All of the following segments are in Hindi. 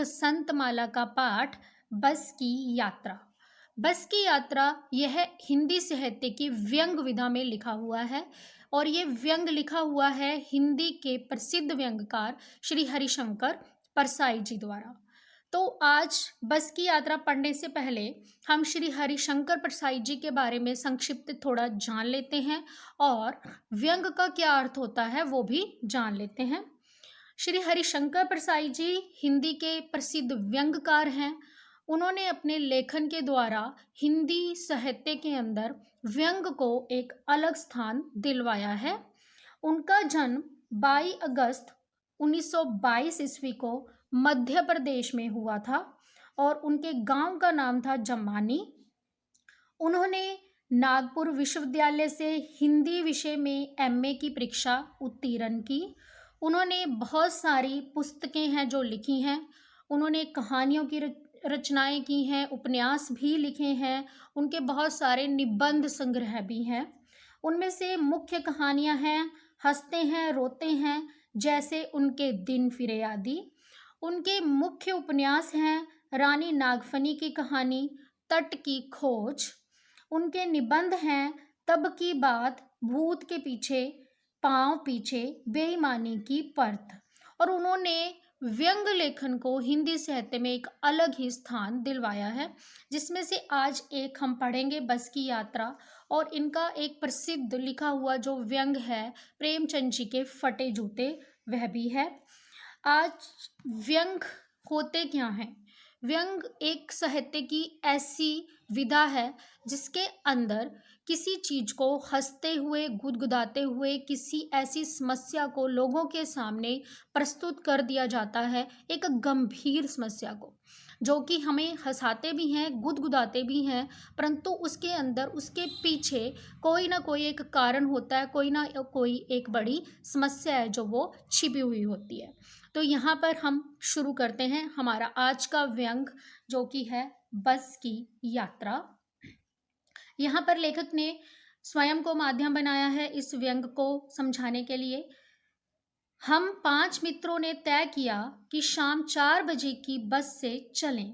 संतमाला का पाठ बस की यात्रा। बस की यात्रा यह हिंदी साहित्य की व्यंग विधा में लिखा हुआ है और ये व्यंग लिखा हुआ है हिंदी के प्रसिद्ध व्यंगकार श्री हरिशंकर परसाई जी द्वारा। तो आज बस की यात्रा पढ़ने से पहले हम श्री हरिशंकर परसाई जी के बारे में संक्षिप्त थोड़ा जान लेते हैं और व्यंग का क्या अर्थ होता है वो भी जान लेते हैं। श्री हरिशंकर परसाई जी हिंदी के प्रसिद्ध व्यंगकार हैं। उन्होंने अपने लेखन के द्वारा हिंदी साहित्य के अंदर व्यंग को एक अलग स्थान दिलवाया है। उनका जन्म 22 अगस्त 1922 ईस्वी को मध्य प्रदेश में हुआ था और उनके गांव का नाम था जम्मानी। उन्होंने नागपुर विश्वविद्यालय से हिंदी विषय में एमए की परीक्षा उत्तीर्ण की। उन्होंने बहुत सारी पुस्तकें हैं जो लिखी हैं। उन्होंने कहानियों की रचनाएं की हैं, उपन्यास भी लिखे हैं। उनके बहुत सारे निबंध संग्रह भी हैं। उनमें से मुख्य कहानियां हैं हंसते हैं रोते हैं, जैसे उनके दिन फिरे आदि। उनके मुख्य उपन्यास हैं रानी नागफनी की कहानी, तट की खोज। उनके निबंध हैं तब की बात, भूत के पीछे, पांव पीछे, बेईमानी की परत। और उन्होंने व्यंग लेखन को हिंदी साहित्य में एक अलग ही स्थान दिलवाया है, जिसमें से आज एक हम पढ़ेंगे बस की यात्रा। और इनका एक प्रसिद्ध लिखा हुआ जो व्यंग है प्रेमचंद जी के फटे जूते, वह भी है। आज व्यंग होते क्या हैं? व्यंग एक साहित्य की ऐसी विधा है जिसके अंदर किसी चीज को हंसते हुए, गुदगुदाते हुए, किसी ऐसी समस्या को लोगों के सामने प्रस्तुत कर दिया जाता है, एक गंभीर समस्या को, जो कि हमें हंसाते भी हैं, गुदगुदाते भी हैं, परंतु उसके अंदर, उसके पीछे कोई ना कोई एक कारण होता है, कोई ना कोई एक बड़ी समस्या है जो वो छिपी हुई होती है। तो यहाँ पर हम शुरू करते हैं हमारा आज का व्यंग, जो कि है बस की यात्रा। यहाँ पर लेखक ने स्वयं को माध्यम बनाया है इस व्यंग को समझाने के लिए। हम 5 मित्रों ने तय किया कि शाम 4 बजे की बस से चलें।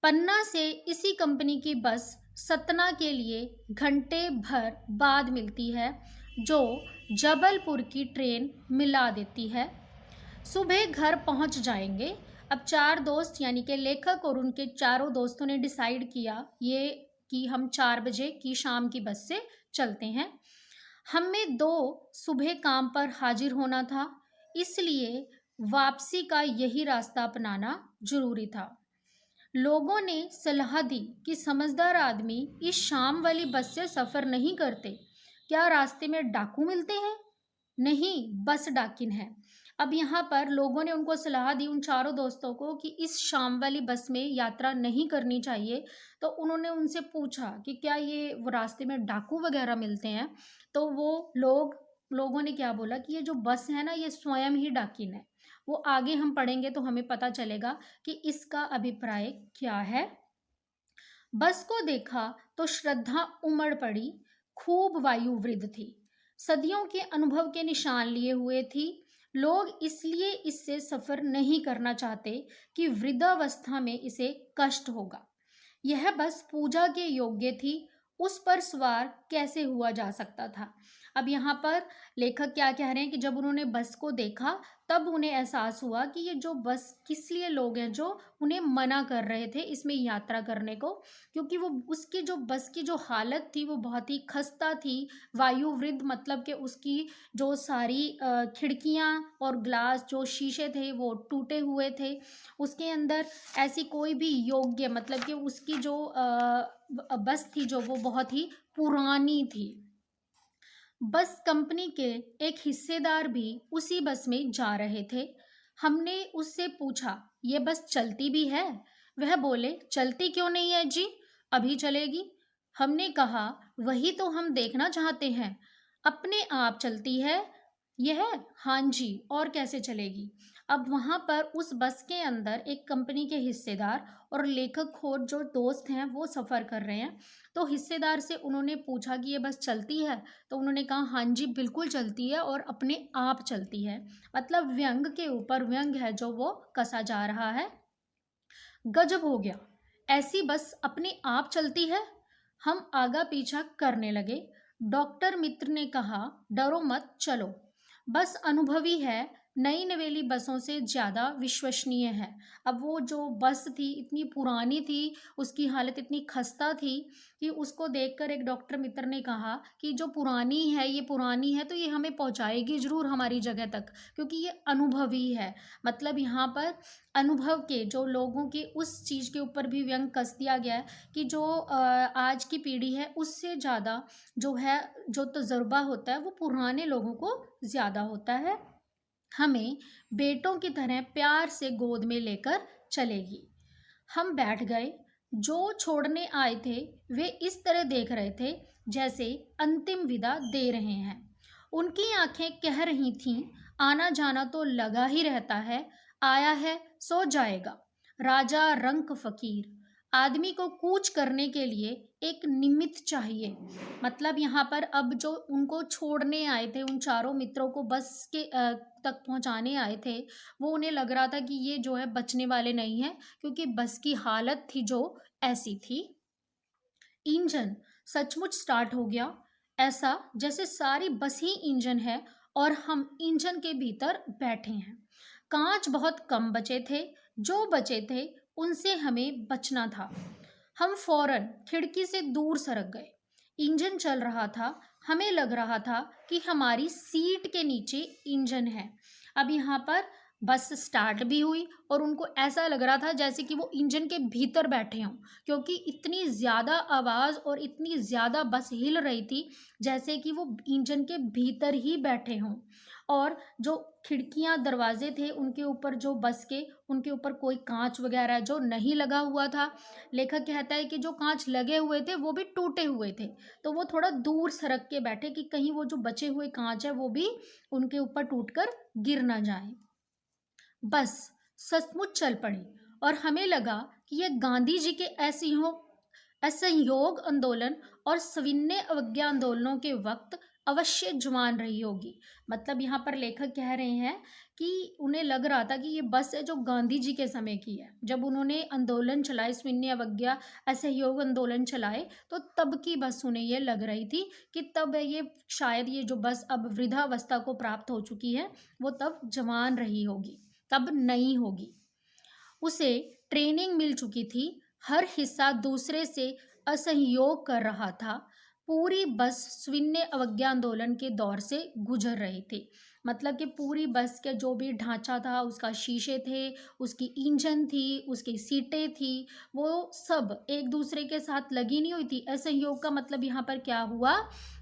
पन्ना से इसी कंपनी की बस सतना के लिए घंटे भर बाद मिलती है, जो जबलपुर की ट्रेन मिला देती है। सुबह घर पहुंच जाएंगे। अब 4 दोस्त यानी कि लेखक और उनके चारों दोस्तों ने डिसाइड किया ये कि हम 4 बजे की शाम की बस से चलते हैं। हम में 2 सुबह काम पर हाजिर होना था, इसलिए वापसी का यही रास्ता अपनाना जरूरी था। लोगों ने सलाह दी कि समझदार आदमी इस शाम वाली बस से सफ़र नहीं करते। क्या रास्ते में डाकू मिलते हैं? नहीं, बस डाकिन है। अब यहाँ पर लोगों ने उनको सलाह दी, उन चारों दोस्तों को, कि इस शाम वाली बस में यात्रा नहीं करनी चाहिए। तो उन्होंने उनसे पूछा कि क्या ये वो रास्ते में डाकू वगैरह मिलते हैं? तो वो लोगों ने क्या बोला कि ये जो बस है ना, ये स्वयं ही डाकिन है। वो आगे हम पढ़ेंगे तो हमें पता चलेगा कि इसका अभिप्राय क्या है। बस को देखा तो श्रद्धा उमड़ पड़ी। खूब वायु वृद्ध थी, सदियों के अनुभव के निशान लिए हुए थी। लोग इसलिए इससे सफर नहीं करना चाहते कि वृद्धावस्था में इसे कष्ट होगा। यह बस पूजा के योग्य थी, उस पर सवार कैसे हुआ जा सकता था। अब यहाँ पर लेखक क्या कह रहे हैं कि जब उन्होंने बस को देखा तब उन्हें एहसास हुआ कि ये जो बस किस लिए लोग हैं जो उन्हें मना कर रहे थे इसमें यात्रा करने को, क्योंकि वो उसकी जो बस की जो हालत थी वो बहुत ही खस्ता थी। वायुवृद्ध मतलब कि उसकी जो सारी खिड़कियाँ और ग्लास जो शीशे थे वो टूटे हुए थे। उसके अंदर ऐसी कोई भी योग्य मतलब कि उसकी जो बस थी जो वो बहुत ही पुरानी थी। बस कंपनी के एक हिस्सेदार भी उसी बस में जा रहे थे। हमने उससे पूछा, ये बस चलती भी है? वह बोले, चलती क्यों नहीं है जी, अभी चलेगी। हमने कहा, वही तो हम देखना चाहते हैं, अपने आप चलती है यह? हाँ जी, और कैसे चलेगी? अब वहाँ पर उस बस के अंदर एक कंपनी के हिस्सेदार और लेखक खोर जो दोस्त हैं वो सफ़र कर रहे हैं। तो हिस्सेदार से उन्होंने पूछा कि ये बस चलती है? तो उन्होंने कहा, हाँ जी बिल्कुल चलती है और अपने आप चलती है। मतलब व्यंग के ऊपर व्यंग है जो वो कसा जा रहा है। गजब हो गया, ऐसी बस अपने आप चलती है। हम आगा पीछा करने लगे। डॉक्टर मित्र ने कहा, डरो मत, चलो। बस अनुभवी है, नई नवेली बसों से ज़्यादा विश्वसनीय है। अब वो जो बस थी इतनी पुरानी थी, उसकी हालत इतनी खस्ता थी कि उसको देखकर एक डॉक्टर मित्र ने कहा कि जो पुरानी है, ये पुरानी है तो ये हमें पहुंचाएगी ज़रूर हमारी जगह तक, क्योंकि ये अनुभवी है। मतलब यहाँ पर अनुभव के जो लोगों के उस चीज़ के ऊपर भी व्यंग कस दिया गया है कि जो आज की पीढ़ी है उससे ज़्यादा जो है, जो तजुर्बा होता है वो पुराने लोगों को ज़्यादा होता है। हमें बेटों की तरह प्यार से गोद में लेकर चलेगी। हम बैठ गए। जो छोड़ने आए थे वे इस तरह देख रहे थे जैसे अंतिम विदा दे रहे हैं। उनकी आंखें कह रही थीं, आना जाना तो लगा ही रहता है, आया है सो जाएगा। राजा रंक फकीर। आदमी को कूच करने के लिए एक निमित्त चाहिए। मतलब यहाँ पर अब जो उनको छोड़ने आए थे, उन चारों मित्रों को बस के तक पहुंचाने आए थे, वो उन्हें लग रहा था कि ये जो है बचने वाले नहीं हैं, क्योंकि बस की हालत थी जो ऐसी थी। इंजन सचमुच स्टार्ट हो गया, ऐसा जैसे सारी बस ही इंजन है और हम इंजन के भीतर बैठे हैं। कांच बहुत कम बचे थे, जो बचे थे उनसे हमें बचना था। हम फौरन खिड़की से दूर सरक गए। इंजन चल रहा था, हमें लग रहा था कि हमारी सीट के नीचे इंजन है। अब यहाँ पर बस स्टार्ट भी हुई और उनको ऐसा लग रहा था जैसे कि वो इंजन के भीतर बैठे हों, क्योंकि इतनी ज़्यादा आवाज़ और इतनी ज़्यादा बस हिल रही थी जैसे कि वो इंजन के भीतर ही बैठे हों। और जो खिड़कियां दरवाजे थे उनके ऊपर, जो बस के, उनके ऊपर कोई कांच वगैरह जो नहीं लगा हुआ था। लेखक कहता है कि जो कांच लगे हुए थे वो भी टूटे हुए थे, तो वो थोड़ा दूर सरक के बैठे कि कहीं वो जो बचे हुए कांच है वो भी उनके ऊपर टूटकर गिर ना जाए। बस सचमुच चल पड़ी और हमें लगा कि यह गांधी जी के असहयोग आंदोलन और सविनय अवज्ञा आंदोलनों के वक्त अवश्य जुबान रही होगी। मतलब यहाँ पर लेखक कह रहे हैं कि उन्हें लग रहा था कि ये बस है जो गांधी जी के समय की है, जब उन्होंने आंदोलन चलाए, सविनय अवज्ञा असहयोग आंदोलन चलाए, तो तब की बस उन्हें ये लग रही थी कि तब ये शायद ये जो बस अब वृद्धावस्था को प्राप्त हो चुकी है वो तब जवान रही होगी, तब नई होगी। उसे ट्रेनिंग मिल चुकी थी, हर हिस्सा दूसरे से असहयोग कर रहा था। पूरी बस सविनय अवज्ञा आंदोलन के दौर से गुजर रही थी। मतलब कि पूरी बस के जो भी ढांचा था, उसका शीशे थे, उसकी इंजन थी, उसकी सीटें थी, वो सब एक दूसरे के साथ लगी नहीं हुई थी। असहयोग का मतलब यहाँ पर क्या हुआ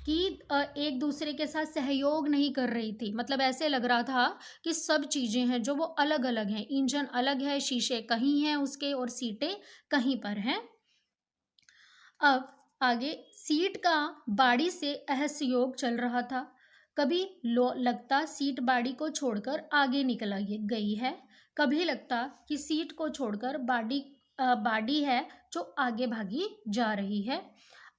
कि एक दूसरे के साथ सहयोग नहीं कर रही थी। मतलब ऐसे लग रहा था कि सब चीज़ें हैं जो वो अलग अलग हैं, इंजन अलग है, शीशे कहीं हैं उसके और सीटें कहीं पर हैं। अब आगे सीट का बाड़ी से असहयोग चल रहा था। कभी लगता सीट बाड़ी को छोड़कर आगे निकल गई है, कभी लगता कि सीट को छोड़कर बाड़ी है जो आगे भागी जा रही है।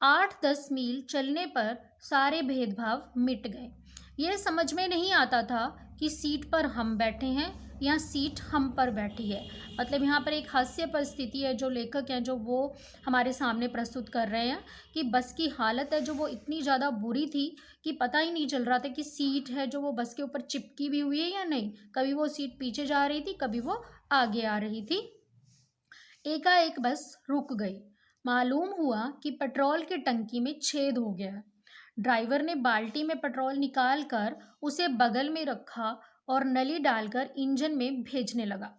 8-10 मील चलने पर सारे भेदभाव मिट गए। यह समझ में नहीं आता था कि सीट पर हम बैठे हैं या सीट हम पर बैठी है। मतलब यहाँ पर एक हास्य परिस्थिति है जो लेखक हैं जो वो हमारे सामने प्रस्तुत कर रहे हैं कि बस की हालत है जो वो इतनी ज़्यादा बुरी थी कि पता ही नहीं चल रहा था कि सीट है जो वो बस के ऊपर चिपकी भी हुई है या नहीं। कभी वो सीट पीछे जा रही थी, कभी वो आगे आ रही थी। एकाएक बस रुक गई। मालूम हुआ कि पेट्रोल की टंकी में छेद हो गया। ड्राइवर ने बाल्टी में पेट्रोल निकाल कर उसे बगल में रखा और नली डालकर इंजन में भेजने लगा।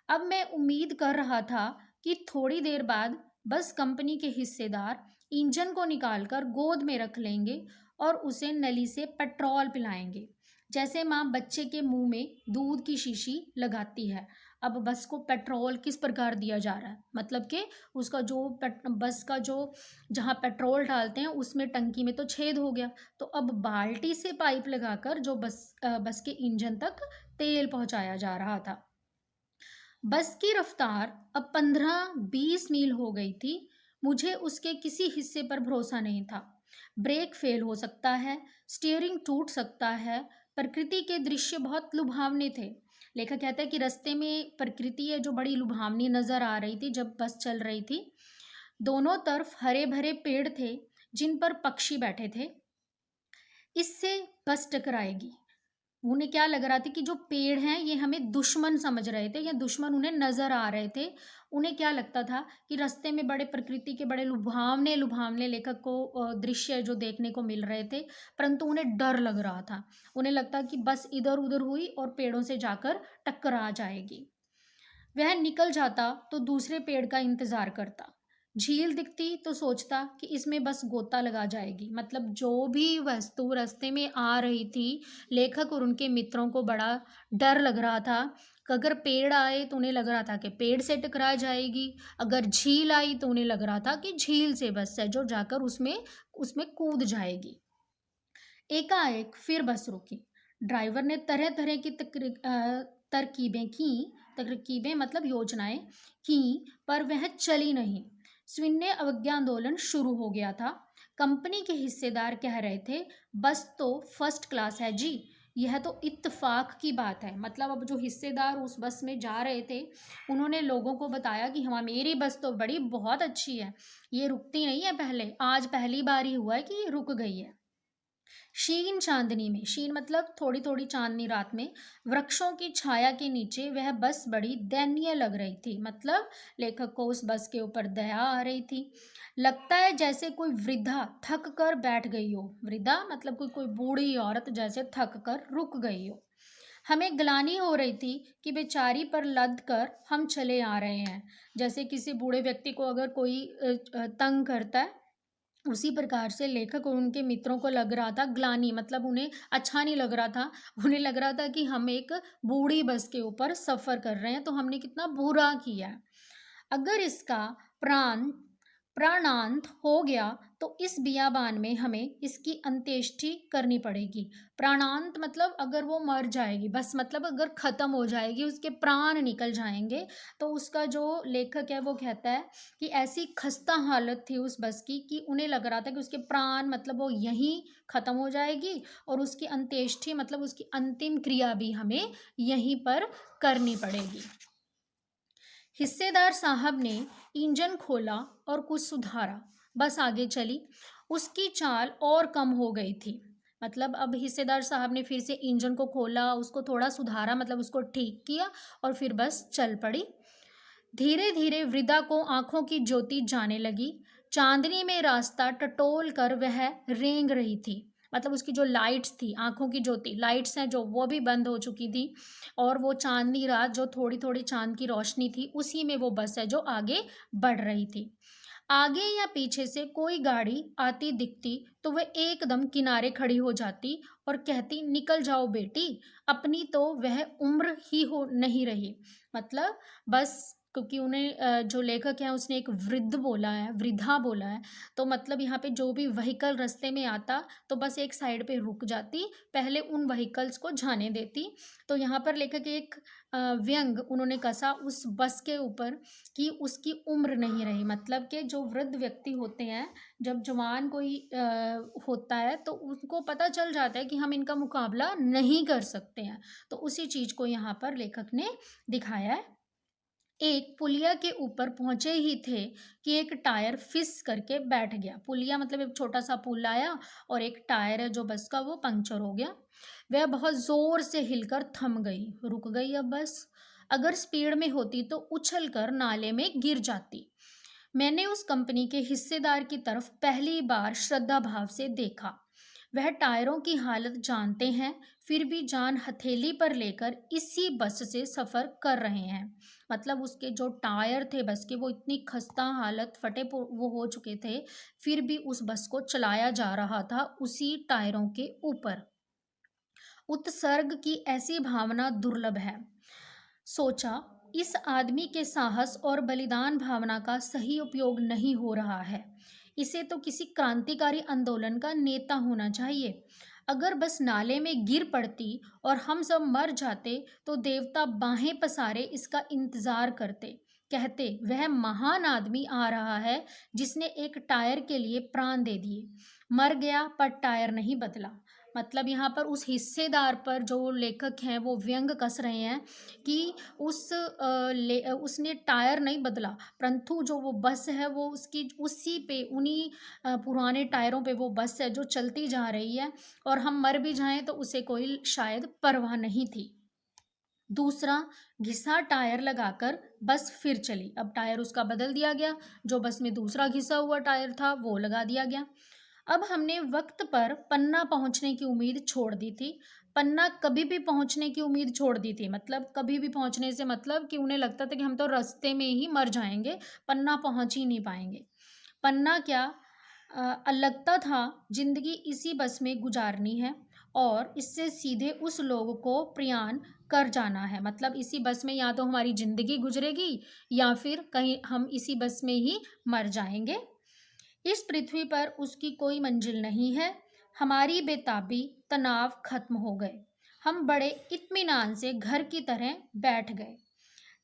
अब मैं उम्मीद कर रहा था कि थोड़ी देर बाद बस कंपनी के हिस्सेदार इंजन को निकालकर गोद में रख लेंगे और उसे नली से पेट्रोल पिलाएंगे, जैसे माँ बच्चे के मुंह में दूध की शीशी लगाती है। अब बस को पेट्रोल किस प्रकार दिया जा रहा है, मतलब कि उसका जो बस का जो जहाँ पेट्रोल डालते हैं उसमें टंकी में तो छेद हो गया, तो अब बाल्टी से पाइप लगाकर जो बस के इंजन तक तेल पहुंचाया जा रहा था। बस की रफ्तार अब 15-20 मील हो गई थी। मुझे उसके किसी हिस्से पर भरोसा नहीं था। ब्रेक फेल हो सकता है, स्टीयरिंग टूट सकता है। प्रकृति के दृश्य बहुत लुभावने थे, लेखक कहता है कि रास्ते में प्रकृति है जो बड़ी लुभावनी नजर आ रही थी जब बस चल रही थी। दोनों तरफ हरे भरे पेड़ थे जिन पर पक्षी बैठे थे। इससे बस टकराएगी। उन्हें क्या लग रहा था कि जो पेड़ हैं ये हमें दुश्मन समझ रहे थे या दुश्मन उन्हें नजर आ रहे थे। उन्हें क्या लगता था कि रास्ते में बड़े प्रकृति के बड़े लुभावने लुभावने लेखक को दृश्य जो देखने को मिल रहे थे, परंतु उन्हें डर लग रहा था। उन्हें लगता कि बस इधर उधर हुई और पेड़ों से जाकर टकरा जाएगी। वह निकल जाता तो दूसरे पेड़ का इंतजार करता। झील दिखती तो सोचता कि इसमें बस गोता लगा जाएगी। मतलब जो भी वस्तु रास्ते में आ रही थी, लेखक और उनके मित्रों को बड़ा डर लग रहा था कि अगर पेड़ आए तो उन्हें लग रहा था कि पेड़ से टकरा जाएगी, अगर झील आई तो उन्हें लग रहा था कि झील से बस है जो जाकर उसमें उसमें कूद जाएगी। एकाएक फिर बस रुकी। ड्राइवर ने तरह तरह की तरकीबें की। तरकीबें मतलब योजनाएं की, पर वह चली नहीं। शून्य अवज्ञा आंदोलन शुरू हो गया था। कंपनी के हिस्सेदार कह रहे थे, बस तो फर्स्ट क्लास है जी, यह तो इत्तेफाक की बात है। मतलब अब जो हिस्सेदार उस बस में जा रहे थे, उन्होंने लोगों को बताया कि हाँ मेरी बस तो बड़ी बहुत अच्छी है, ये रुकती नहीं है, पहले आज पहली बार ही हुआ है कि ये रुक गई है। शीन चांदनी में, शीन मतलब थोड़ी थोड़ी चांदनी रात में, वृक्षों की छाया के नीचे वह बस बड़ी दयनीय लग रही थी। मतलब लेखक को उस बस के ऊपर दया आ रही थी। लगता है जैसे कोई वृद्धा थक कर बैठ गई हो। वृद्धा मतलब कोई कोई बूढ़ी औरत जैसे थक कर रुक गई हो। हमें ग्लानि हो रही थी कि बेचारी पर लद कर हम चले आ रहे हैं। जैसे किसी बूढ़े व्यक्ति को अगर कोई तंग करता है, उसी प्रकार से लेखक और उनके मित्रों को लग रहा था ग्लानि, मतलब उन्हें अच्छा नहीं लग रहा था। उन्हें लग रहा था कि हम एक बूढ़ी बस के ऊपर सफ़र कर रहे हैं तो हमने कितना बुरा किया है। अगर इसका प्राण प्राणांत हो गया तो इस बियाबान में हमें इसकी अंत्येष्टि करनी पड़ेगी। प्राणांत मतलब अगर वो मर जाएगी, बस मतलब अगर ख़त्म हो जाएगी, उसके प्राण निकल जाएंगे, तो उसका जो लेखक है वो कहता है कि ऐसी खस्ता हालत थी उस बस की कि उन्हें लग रहा था कि उसके प्राण मतलब वो यहीं ख़त्म हो जाएगी और उसकी अंत्येष्टि मतलब उसकी अंतिम क्रिया भी हमें यहीं पर करनी पड़ेगी। हिस्सेदार साहब ने इंजन खोला और कुछ सुधारा। बस आगे चली। उसकी चाल और कम हो गई थी। मतलब अब हिस्सेदार साहब ने फिर से इंजन को खोला, उसको थोड़ा सुधारा, मतलब उसको ठीक किया और फिर बस चल पड़ी। धीरे धीरे वृद्धा को आंखों की ज्योति जाने लगी। चांदनी में रास्ता टटोल कर वह रेंग रही थी। मतलब उसकी जो लाइट्स थी, आंखों की ज्योति लाइट्स हैं जो, वो भी बंद हो चुकी थी और वो चांदनी रात जो थोड़ी थोड़ी चांद की रोशनी थी उसी में वो बस है जो आगे बढ़ रही थी। आगे या पीछे से कोई गाड़ी आती दिखती तो वह एकदम किनारे खड़ी हो जाती और कहती, निकल जाओ बेटी, अपनी तो वह उम्र ही हो नहीं रही। मतलब बस क्योंकि उन्हें जो लेखक है उसने एक वृद्ध बोला है, वृद्धा बोला है, तो मतलब यहाँ पे जो भी व्हीकल रास्ते में आता तो बस एक साइड पे रुक जाती, पहले उन व्हीकल्स को जाने देती। तो यहाँ पर लेखक एक व्यंग उन्होंने कसा उस बस के ऊपर कि उसकी उम्र नहीं रही। मतलब कि जो वृद्ध व्यक्ति होते हैं, जब जवान कोई होता है तो उनको पता चल जाता है कि हम इनका मुकाबला नहीं कर सकते हैं। तो उसी चीज़ को यहाँ पर लेखक ने दिखाया है। एक पुलिया के ऊपर पहुंचे ही थे कि एक टायर फिस करके बैठ गया। पुलिया मतलब एक छोटा सा पुल आया और एक टायर है जो बस का वो पंक्चर हो गया। वह बहुत जोर से हिलकर थम गई, रुक गई अब बस। अगर स्पीड में होती तो उछल कर नाले में गिर जाती। मैंने उस कंपनी के हिस्सेदार की तरफ पहली बार श्रद्धा भाव से देखा। वह टायरों की हालत जानते हैं, फिर भी जान हथेली पर लेकर इसी बस से सफ़र कर रहे हैं। मतलब उसके जो टायर थे बस के वो इतनी खस्ता हालत वो हो चुके थे, फिर भी उस बस को चलाया जा रहा था उसी टायरों के ऊपर। उत्सर्ग की ऐसी भावना दुर्लभ है। सोचा, इस आदमी के साहस और बलिदान भावना का सही उपयोग नहीं हो रहा है। इसे तो किसी क्रांतिकारी आंदोलन का नेता होना चाहिए। अगर बस नाले में गिर पड़ती और हम सब मर जाते तो देवता बाहें पसारे इसका इंतजार करते, कहते वह महान आदमी आ रहा है जिसने एक टायर के लिए प्राण दे दिए। मर गया पर टायर नहीं बदला। मतलब यहाँ पर उस हिस्सेदार पर जो लेखक हैं वो व्यंग कस रहे हैं कि उसने टायर नहीं बदला, परंतु जो वो बस है वो उसकी उसी पे उन्हीं पुराने टायरों पे वो बस है जो चलती जा रही है, और हम मर भी जाएं तो उसे कोई शायद परवाह नहीं थी। दूसरा, घिसा टायर लगाकर बस फिर चली। अब टायर उसका बदल दिया गया, जो बस में दूसरा घिसा हुआ टायर था वो लगा दिया गया। अब हमने वक्त पर पन्ना पहुंचने की उम्मीद छोड़ दी थी। पन्ना कभी भी पहुंचने की उम्मीद छोड़ दी थी, मतलब कभी भी पहुंचने से मतलब कि उन्हें लगता था कि हम तो रास्ते में ही मर जाएंगे, पन्ना पहुंच ही नहीं पाएंगे। पन्ना क्या, लगता था जिंदगी इसी बस में गुजारनी है और इससे सीधे उस लोग को प्रयाण कर जाना है, मतलब इसी बस में या तो हमारी जिंदगी गुजरेगी या फिर कहीं हम इसी बस में ही मर जाएंगे। इस पृथ्वी पर उसकी कोई मंजिल नहीं है। हमारी बेताबी, तनाव खत्म हो गए। हम बड़े इत्मीनान से घर की तरह बैठ गए।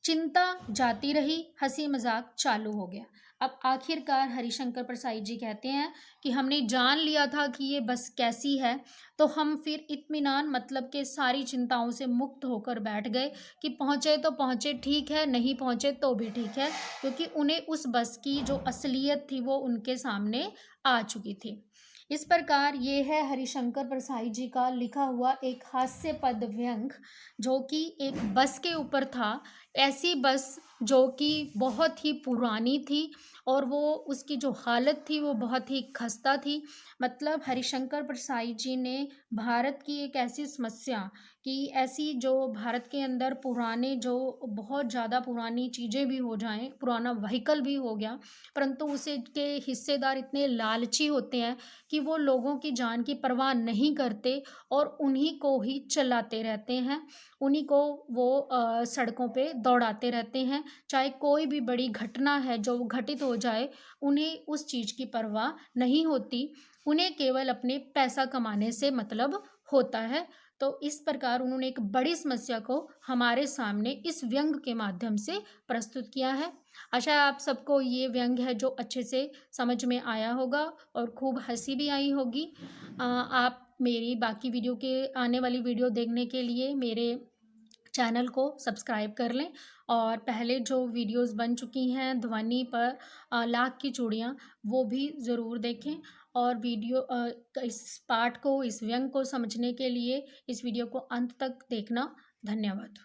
चिंता जाती रही, हंसी मजाक चालू हो गया। अब आखिरकार हरिशंकर प्रसाद जी कहते हैं कि हमने जान लिया था कि ये बस कैसी है, तो हम फिर इत्मीनान मतलब के सारी चिंताओं से मुक्त होकर बैठ गए कि पहुँचे तो पहुँचे ठीक है, नहीं पहुँचे तो भी ठीक है, क्योंकि उन्हें उस बस की जो असलियत थी वो उनके सामने आ चुकी थी। इस प्रकार ये है हरिशंकर प्रसाद जी का लिखा हुआ एक हास्यपद व्यंग, जो कि एक बस के ऊपर था। ऐसी बस जो कि बहुत ही पुरानी थी और वो उसकी जो हालत थी वो बहुत ही खस्ता थी। मतलब हरिशंकर प्रसाद जी ने भारत की एक ऐसी समस्या कि ऐसी जो भारत के अंदर पुराने जो बहुत ज़्यादा पुरानी चीज़ें भी हो जाएं, पुराना व्हीकल भी हो गया, परंतु उसे के हिस्सेदार इतने लालची होते हैं कि वो लोगों की जान की परवाह नहीं करते और उन्हीं को ही चलाते रहते हैं, उन्हीं को वो सड़कों पे दौड़ाते रहते हैं। चाहे कोई भी बड़ी घटना है जो घटित हो जाए, उन्हें उस चीज़ की परवाह नहीं होती। उन्हें केवल अपने पैसा कमाने से मतलब होता है। तो इस प्रकार उन्होंने एक बड़ी समस्या को हमारे सामने इस व्यंग के माध्यम से प्रस्तुत किया है। आशा है आप सबको ये व्यंग है जो अच्छे से समझ में आया होगा और खूब हंसी भी आई होगी। आप मेरी बाकी वीडियो के आने वाली वीडियो देखने के लिए मेरे चैनल को सब्सक्राइब कर लें, और पहले जो वीडियोस बन चुकी हैं ध्वनि पर लाख की चूड़ियाँ, वो भी ज़रूर देखें। और इस पाठ को, इस व्यंग को समझने के लिए इस वीडियो को अंत तक देखना। धन्यवाद।